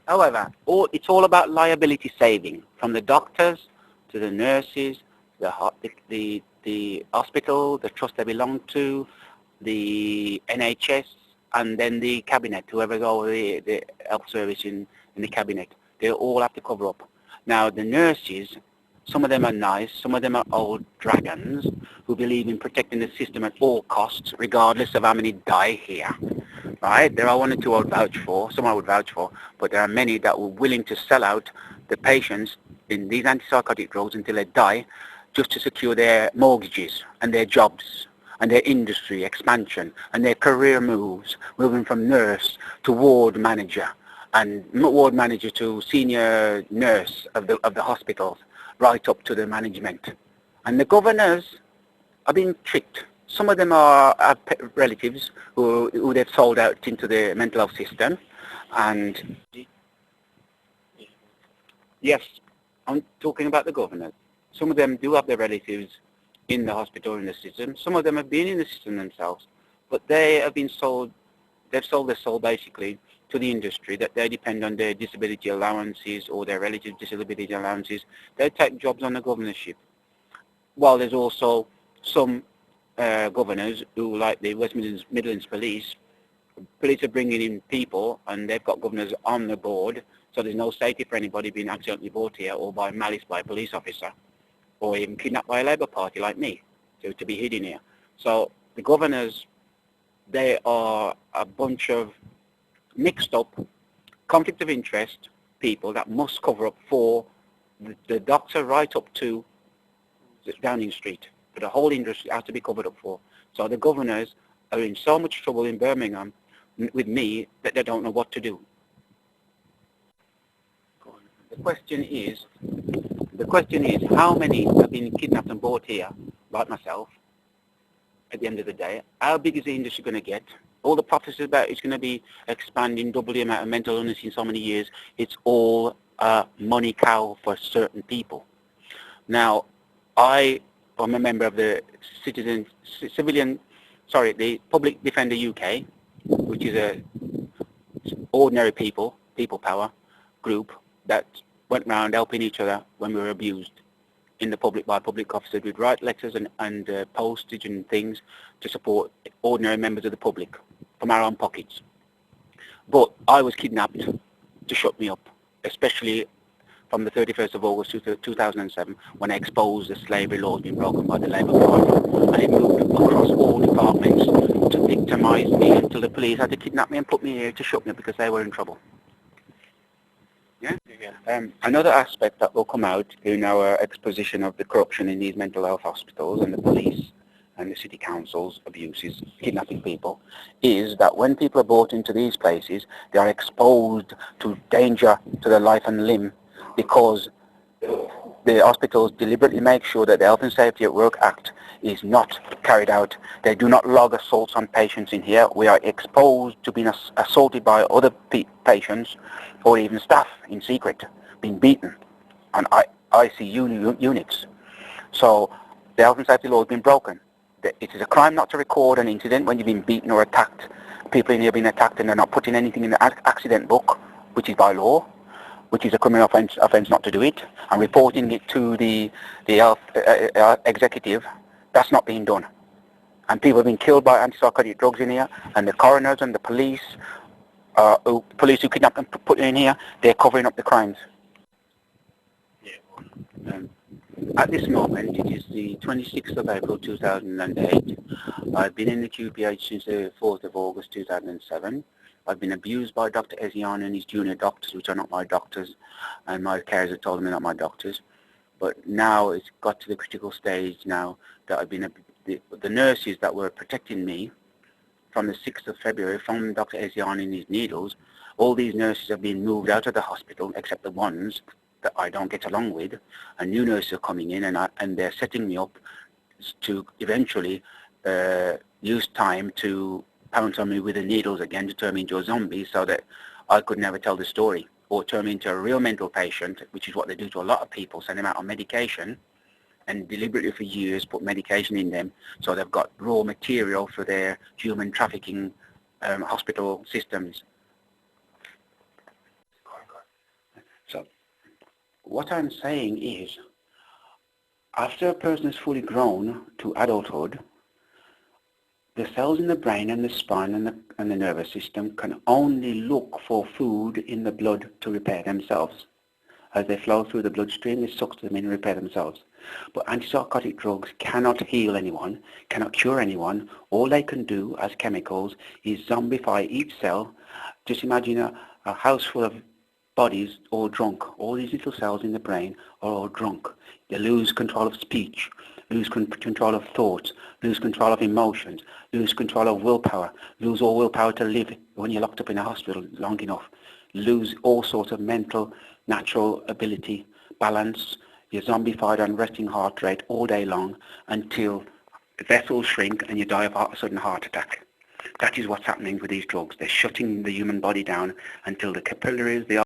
However, it's all about liability saving, from the doctors to the nurses, the hospital, the trust they belong to, the NHS, and then the cabinet, whoever's over the health service in the cabinet. They all have to cover up. Now, the nurses, some of them are nice, some of them are old dragons who believe in protecting the system at all costs, regardless of how many die here. Right? There are one or two I would vouch for, some I would vouch for, but there are many that were willing to sell out the patients in these antipsychotic drugs until they die, just to secure their mortgages and their jobs and their industry expansion and their career moves, moving from nurse to ward manager and ward manager to senior nurse of the hospitals, right up to the management. And the governors are being tricked. Some of them have relatives who they've sold out into the mental health system. And yes, I'm talking about the governors. Some of them do have their relatives in the hospital, in the system. Some of them have been in the system themselves, but they have been sold, they've sold their soul basically to the industry, that they depend on their disability allowances or their relative disability allowances. They take jobs on the governorship. While there's also some governors who, like the West Midlands Police are bringing in people, and they've got governors on the board, so there's no safety for anybody being accidentally brought here or by malice by a police officer, or even kidnapped by a Labour Party like me, to be hidden here. So the governors, they are a bunch of mixed up, conflict of interest people that must cover up for the doctor right up to Downing Street. But the whole industry has to be covered up for. So the governors are in so much trouble in Birmingham with me that they don't know what to do. The question is, how many have been kidnapped and brought here, like myself, at the end of the day? How big is the industry going to get? All the prophecies about it's going to be expanding, double the amount of mental illness in so many years. It's all a money cow for certain people. Now, I'm a member of the the Public Defender UK, which is a ordinary people power group that went around helping each other when we were abused in the public by public officers. We'd write letters and postage and things to support ordinary members of the public from our own pockets. But I was kidnapped to shut me up, especially from the 31st of August 2007, when I exposed the slavery laws being broken by the Labour Party. And it moved across all departments to victimise me until the police had to kidnap me and put me here to shut me up because they were in trouble. Yeah? Another aspect that will come out in our exposition of the corruption in these mental health hospitals and the police and the city council's abuses, kidnapping people, is that when people are brought into these places, they are exposed to danger to their life and limb, because the hospitals deliberately make sure that the Health and Safety at Work Act is not carried out. They do not log assaults on patients in here. We are exposed to being assaulted by other patients or even staff in secret, being beaten on ICU units. So the Health and Safety law has been broken. It is a crime not to record an incident when you've been beaten or attacked. People in here have been attacked and they're not putting anything in the accident book, which is by law, which is a criminal offence not to do it, and reporting it to the health executive. That's not being done. And people have been killed by antipsychotic drugs in here, and the coroners and the police who kidnapped and put them in here, they're covering up the crimes. At this moment, it is the 26th of April 2008. I've been in the QPH since the 4th of August 2007. I've been abused by Dr. Ezian and his junior doctors, which are not my doctors, and my carers have told me they're not my doctors. But now it's got to the critical stage now that I've been, the nurses that were protecting me from the 6th of February from Dr. Ezian and his needles, all these nurses have been moved out of the hospital except the ones that I don't get along with, and new nurses are coming in, and they're setting me up to eventually use time to pounce on me with the needles again to turn me into a zombie so that I could never tell the story, or turn me into a real mental patient, which is what they do to a lot of people, send them out on medication and deliberately for years put medication in them so they've got raw material for their human trafficking hospital systems. what I'm saying is, after a person is fully grown to adulthood, the cells in the brain and the spine and the nervous system can only look for food in the blood to repair themselves. As they flow through the bloodstream, it sucks them in and repair themselves. But antipsychotic drugs cannot heal anyone, cannot cure anyone. All they can do as chemicals is zombify each cell. Just imagine a house full of bodies all drunk. All these little cells in the brain are all drunk. They lose control of speech, lose control of thoughts, lose control of emotions, lose control of willpower, lose all willpower to live when you're locked up in a hospital long enough, lose all sorts of mental, natural ability, balance. You're zombified on resting heart rate all day long until vessels shrink and you die of a sudden heart attack. That is what's happening with these drugs. They're shutting the human body down until the capillaries, the